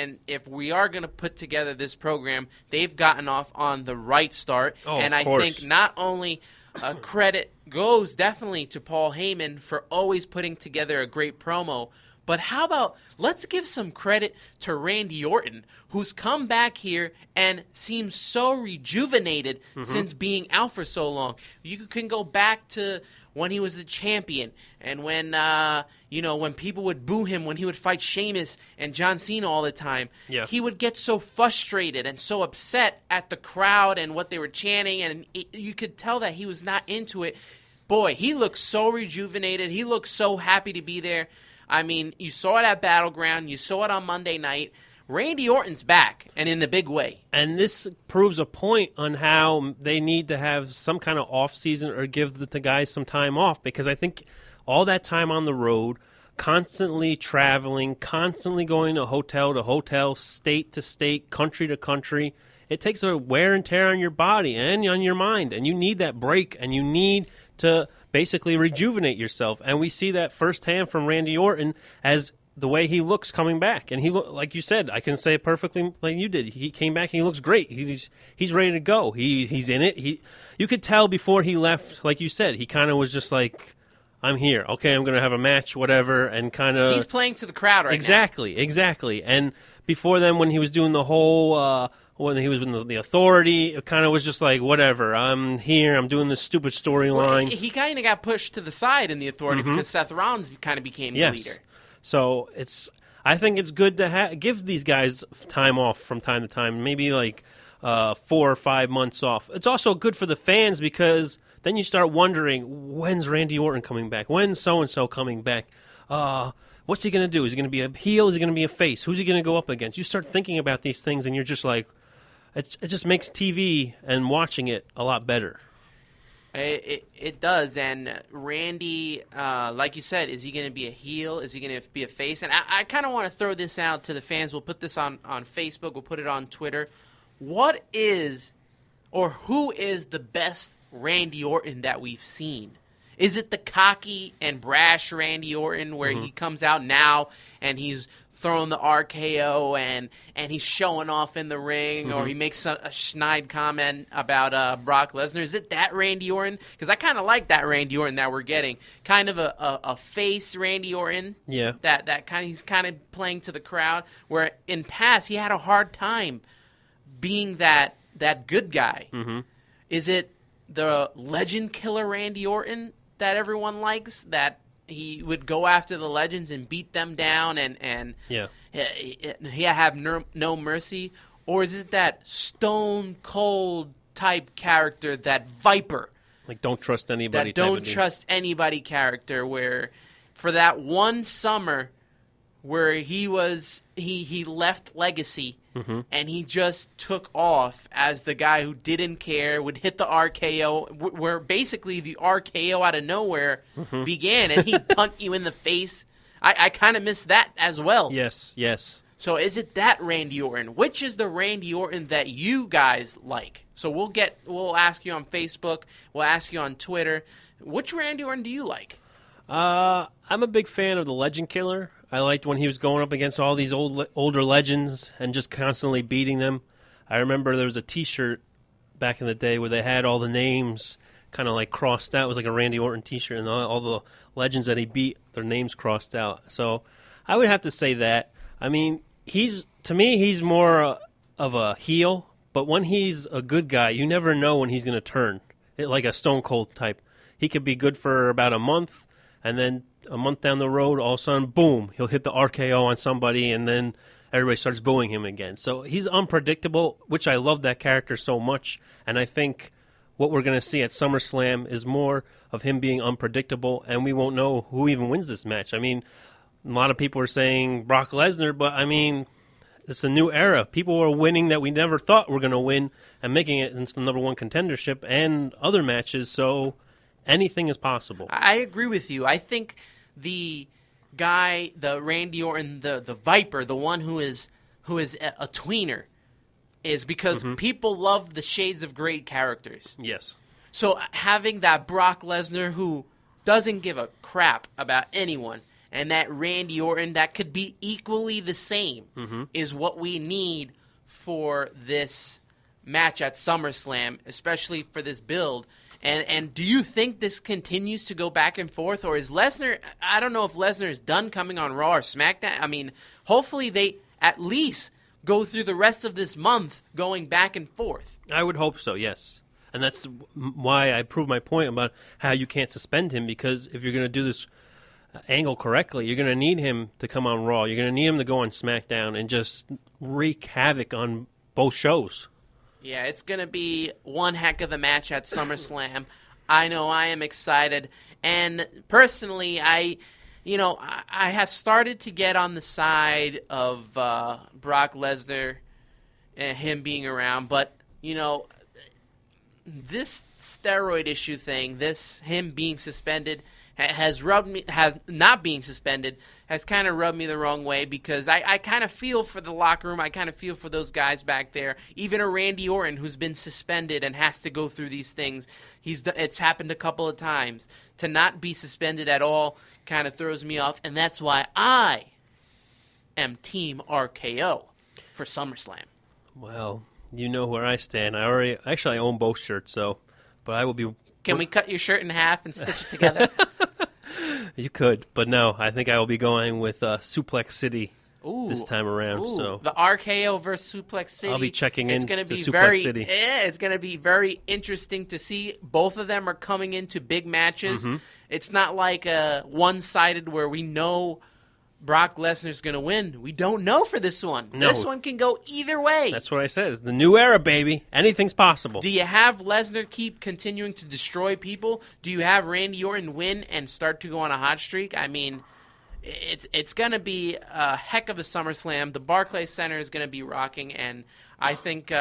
And if we are going to put together this program, they've gotten off on the right start. Oh, and of course. I think not only credit goes definitely to Paul Heyman for always putting together a great promo, but how about let's give some credit to Randy Orton, who's come back here and seems so rejuvenated since being out for so long. You can go back to when he was the champion and when, when people would boo him when he would fight Sheamus and John Cena all the time. Yeah. He would get so frustrated and so upset at the crowd and what they were chanting, and you could tell that he was not into it. Boy, he looked so rejuvenated. He looked so happy to be there. I mean, you saw it at Battleground. You saw it on Monday night. Randy Orton's back, and in a big way. And this proves a point on how they need to have some kind of off-season or give the guys some time off, because I think all that time on the road, constantly traveling, constantly going to hotel, state to state, country to country, it takes a wear and tear on your body and on your mind, and you need that break, and you need to basically rejuvenate yourself. And we see that firsthand from Randy Orton as the way he looks coming back. And he like you said, I can say it perfectly like you did. He came back and he looks great. He's ready to go. He's in it. You could tell before he left, like you said, he kind of was just like, I'm here. Okay, I'm going to have a match, whatever, and kind of... He's playing to the crowd right now. Exactly. And before then, when he was doing the whole... when he was with the Authority, it kind of was just like, whatever, I'm here, I'm doing this stupid storyline. Well, he kind of got pushed to the side in the Authority because Seth Rollins kind of became the leader. So I think it's good to give these guys time off from time to time, maybe like 4 or 5 months off. It's also good for the fans because then you start wondering, when's Randy Orton coming back? When's so-and-so coming back? What's he going to do? Is he going to be a heel? Is he going to be a face? Who's he going to go up against? You start thinking about these things and you're just like, it just makes TV and watching it a lot better. It does, and Randy, like you said, is he going to be a heel? Is he going to be a face? And I kind of want to throw this out to the fans. We'll put this on Facebook. We'll put it on Twitter. What is, or who is the best Randy Orton that we've seen? Is it the cocky and brash Randy Orton where he comes out now and he's throwing the RKO and he's showing off in the ring, or he makes a snide comment about Brock Lesnar? Is it that Randy Orton? Because I kind of like that Randy Orton that we're getting. Kind of a face Randy Orton. Yeah. He's kind of playing to the crowd, where in past he had a hard time being that good guy. Is it the legend killer Randy Orton that everyone likes, that he would go after the legends and beat them down and he have no mercy? Or is it that stone cold type character, that Viper? Like don't trust anybody. That don't trust anybody character, where for that one summer where he left Legacy and he just took off as the guy who didn't care, would hit the RKO, where basically the RKO out of nowhere began, and he'd punt you in the face. I kind of miss that as well. Yes. So is it that Randy Orton? Which is the Randy Orton that you guys like? So we'll ask you on Facebook. We'll ask you on Twitter. Which Randy Orton do you like? I'm a big fan of the Legend Killer. I liked when he was going up against all these older legends and just constantly beating them. I remember there was a T-shirt back in the day where they had all the names kind of like crossed out. It was like a Randy Orton T-shirt, and all the legends that he beat, their names crossed out. So I would have to say that. I mean, to me, he's more of a heel, but when he's a good guy, you never know when he's going to turn. Like a Stone Cold type. He could be good for about a month, and then a month down the road, all of a sudden, boom, he'll hit the RKO on somebody, and then everybody starts booing him again. So he's unpredictable, which I love that character so much, and I think what we're going to see at SummerSlam is more of him being unpredictable, and we won't know who even wins this match. I mean, a lot of people are saying Brock Lesnar, but I mean, it's a new era. People are winning that we never thought were going to win and making it into the number one contendership and other matches, so anything is possible. I agree with you. I think the guy, the Randy Orton, the Viper, the one who is a tweener, is because people love the Shades of Grey characters. Yes. So having that Brock Lesnar who doesn't give a crap about anyone and that Randy Orton that could be equally the same is what we need for this match at SummerSlam, especially for this build. And do you think this continues to go back and forth, or is Lesnar? I don't know if Lesnar is done coming on Raw or SmackDown. I mean, hopefully they at least go through the rest of this month going back and forth. I would hope so, yes. And that's why I proved my point about how you can't suspend him, because if you're going to do this angle correctly, you're going to need him to come on Raw. You're going to need him to go on SmackDown and just wreak havoc on both shows. Yeah, it's going to be one heck of a match at SummerSlam. I know I am excited. And personally, I have started to get on the side of Brock Lesnar and him being around. But, this steroid issue thing, him being suspended, has not being suspended, has kind of rubbed me the wrong way, because I kind of feel for the locker room. I kind of feel for those guys back there. Even a Randy Orton who's been suspended and has to go through these things. It's happened a couple of times. To not be suspended at all kind of throws me off, and that's why I am Team RKO for SummerSlam. Well, you know where I stand. I own both shirts, but I will be... Can we cut your shirt in half and stitch it together? You could, but no, I think I will be going with Suplex City this time around. Ooh, so the RKO versus Suplex City. I'll be checking in to Suplex City. Yeah, it's going to be very interesting to see. Both of them are coming into big matches. It's not like one-sided where we know Brock Lesnar's going to win. We don't know for this one. No. This one can go either way. That's what I said. It's the new era, baby. Anything's possible. Do you have Lesnar keep continuing to destroy people? Do you have Randy Orton win and start to go on a hot streak? I mean, it's going to be a heck of a SummerSlam. The Barclays Center is going to be rocking, and I think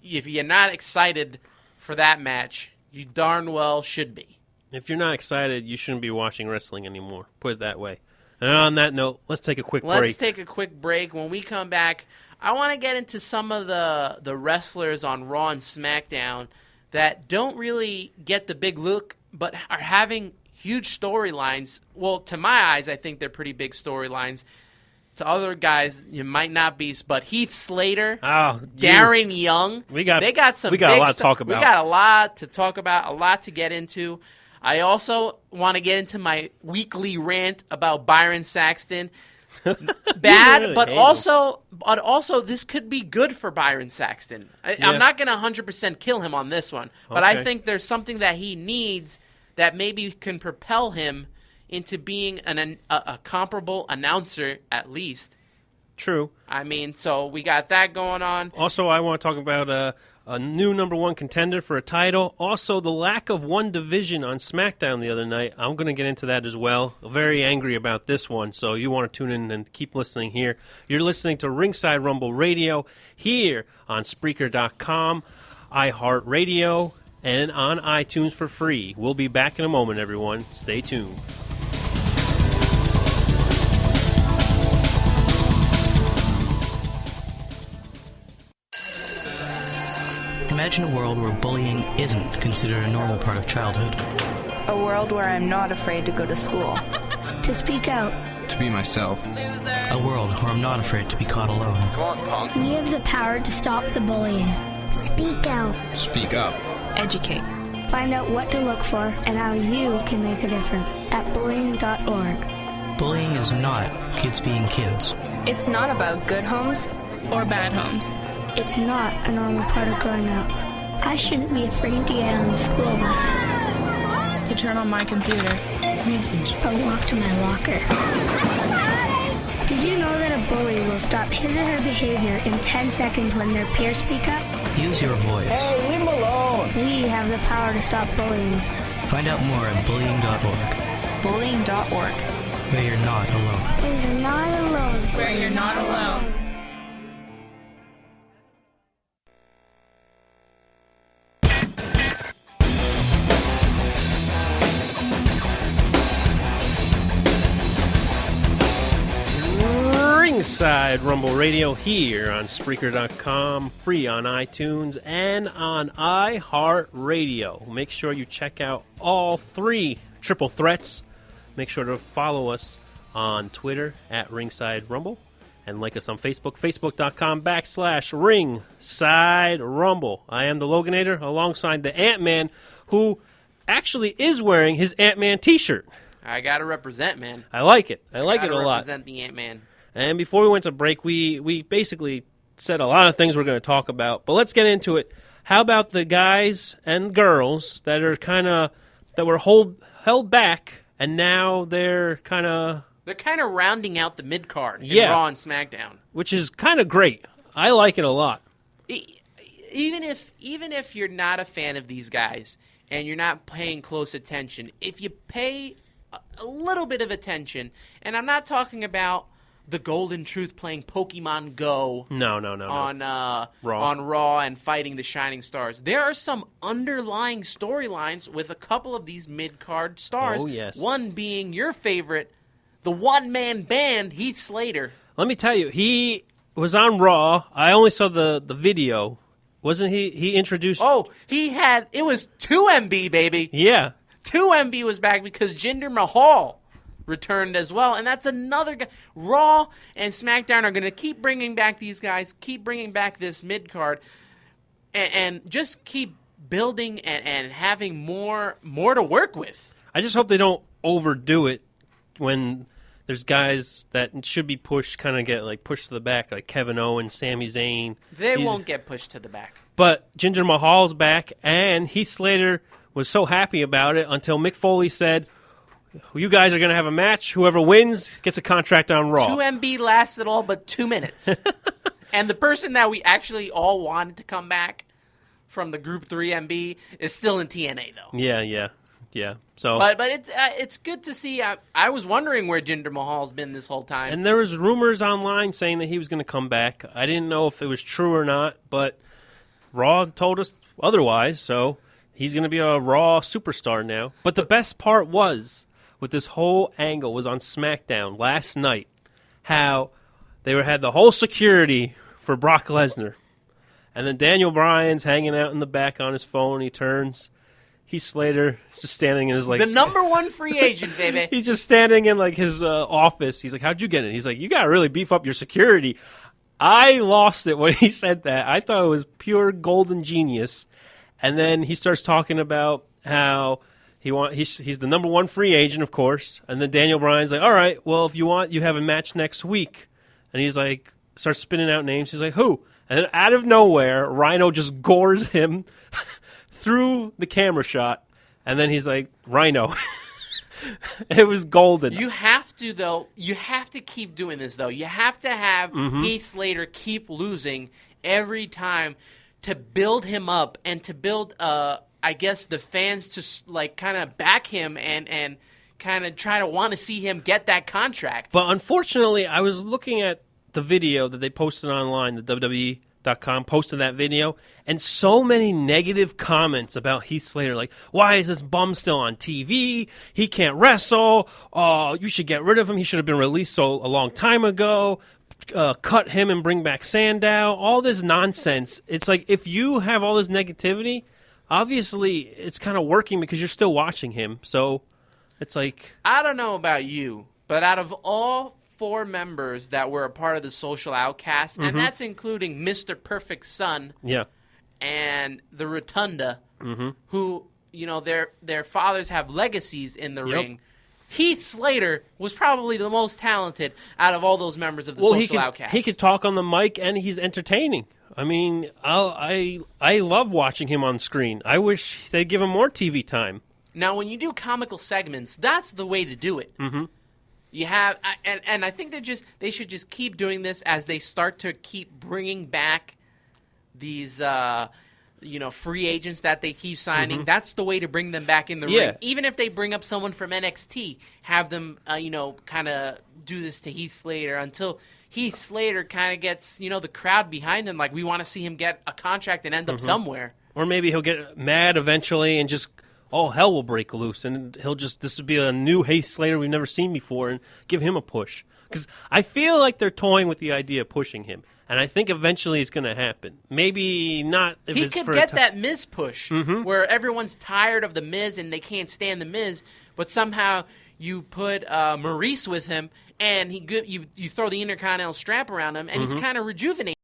if you're not excited for that match, you darn well should be. If you're not excited, you shouldn't be watching wrestling anymore. Put it that way. And on that note, let's take a quick break. Let's take a quick break. When we come back, I want to get into some of the wrestlers on Raw and SmackDown that don't really get the big look, but are having huge storylines. Well, to my eyes, I think they're pretty big storylines. To other guys, you might not be, but Heath Slater, Darren Young, we got a lot to talk about. We got a lot to talk about, a lot to get into. I also want to get into my weekly rant about Byron Saxton. Bad, really but also this could be good for Byron Saxton. I'm not going to 100% kill him on this one, but I think there's something that he needs that maybe can propel him into being a comparable announcer at least. True. I mean, so we got that going on. Also, I want to talk about a new number one contender for a title. Also, the lack of one division on SmackDown the other night. I'm going to get into that as well. Very angry about this one, so you want to tune in and keep listening here. You're listening to Ringside Rumble Radio here on Spreaker.com, iHeartRadio, and on iTunes for free. We'll be back in a moment, everyone. Stay tuned. Imagine a world where bullying isn't considered a normal part of childhood. A world where I'm not afraid to go to school. To speak out. To be myself. A world where I'm not afraid to be caught alone. Come on, punk. We have the power to stop the bullying. Speak out. Speak up. Educate. Find out what to look for and how you can make a difference at bullying.org. Bullying is not kids being kids. It's not about good homes or bad homes. It's not a normal part of growing up. I shouldn't be afraid to get on the school bus. To turn on my computer. Or walk to my locker. Did you know that a bully will stop his or her behavior in 10 seconds when their peers speak up? Use your voice. Hey, leave him alone. We have the power to stop bullying. Find out more at bullying.org. Bullying.org. Where you're not alone. Where you're not alone. Where you're not alone. Ringside Rumble Radio here on Spreaker.com, free on iTunes and on iHeartRadio. Make sure you check out all three triple threats. Make sure to follow us on Twitter at Ringside Rumble. And like us on Facebook, facebook.com/Ringside Rumble. I am the Loganator alongside the Antman, who actually is wearing his Antman t-shirt. I got to represent, man. I like it. I like it a lot. Represent the Ant-Man. And before we went to break, we basically said a lot of things we're going to talk about. But let's get into it. How about the guys and girls that are that were held back, and now they're kind of rounding out the mid-card in Raw and Smackdown. Which is kind of great. I like it a lot. Even if you're not a fan of these guys and you're not paying close attention, if you pay a little bit of attention, and I'm not talking about the Golden Truth playing Pokemon Go on Raw and fighting the Shining Stars. There are some underlying storylines with a couple of these mid-card stars. Oh, yes. One being your favorite, the one-man band, Heath Slater. Let me tell you, he was on Raw. I only saw the video. Wasn't he? He introduced... Oh, it was 2MB, baby. Yeah. 2MB was back because Jinder Mahal returned as well, and that's another guy. Raw and SmackDown are going to keep bringing back these guys, keep bringing back this mid-card, and just keep building and having more to work with. I just hope they don't overdo it when there's guys that should be pushed, kind of get pushed to the back, like Kevin Owens, Sami Zayn. They won't get pushed to the back. But Jinder Mahal's back, and Heath Slater was so happy about it until Mick Foley said, you guys are going to have a match. Whoever wins gets a contract on Raw. 2MB lasted all but 2 minutes. And the person that we actually all wanted to come back from the Group 3MB is still in TNA, though. Yeah. So, but it's good to see. I was wondering where Jinder Mahal's been this whole time. And there was rumors online saying that he was going to come back. I didn't know if it was true or not, but Raw told us otherwise, so he's going to be a Raw superstar now. But the best part was, with this whole angle, was on SmackDown last night, how they had the whole security for Brock Lesnar. And then Daniel Bryan's hanging out in the back on his phone. He turns. Heath Slater is just standing in his the number one free agent, baby. He's just standing in his office. He's like, "How'd you get it?" He's like, "You got to really beef up your security." I lost it when he said that. I thought it was pure golden genius. And then he starts talking about how he's the number one free agent, of course. And then Daniel Bryan's like, "All right, well, if you want, you have a match next week." And he's like, starts spinning out names. He's like, "Who?" And then out of nowhere, Rhino just gores him through the camera shot. And then he's like, "Rhino." It was golden. You have to, though. You have to keep doing this, though. You have to have Heath Slater keep losing every time to build him up and to build, I guess, the fans to kind of back him and kind of try to want to see him get that contract. But unfortunately, I was looking at the video that they posted online, the WWE.com posted that video, and so many negative comments about Heath Slater, like, why is this bum still on TV? He can't wrestle. Oh, you should get rid of him. He should have been released a long time ago. Cut him and bring back Sandow. All this nonsense. It's like, if you have all this negativity, obviously it's kind of working because you're still watching him. So it's like, I don't know about you, but out of all 4 members that were a part of the Social Outcast, and that's including Mr. Perfect Son, and the Rotunda, who, their fathers have legacies in the ring. Heath Slater was probably the most talented out of all those members of the Social Outcast. He could talk on the mic, and he's entertaining. I mean, I love watching him on screen. I wish they'd give him more TV time. Now, when you do comical segments, that's the way to do it. You have, and I think they should just keep doing this as they start to keep bringing back these, free agents that they keep signing. That's the way to bring them back in the ring. Even if they bring up someone from NXT, have them, kind of do this to Heath Slater until Heath Slater kind of gets, the crowd behind him. Like, we want to see him get a contract and end up somewhere. Or maybe he'll get mad eventually and just, all hell will break loose, and this would be a new Heath Slater we've never seen before, and give him a push. Because I feel like they're toying with the idea of pushing him, and I think eventually it's going to happen. Maybe not if he it's could for get that Miz push, where everyone's tired of the Miz and they can't stand the Miz, but somehow You put Maurice with him, and you throw the Intercontinental strap around him, and he's kind of rejuvenated.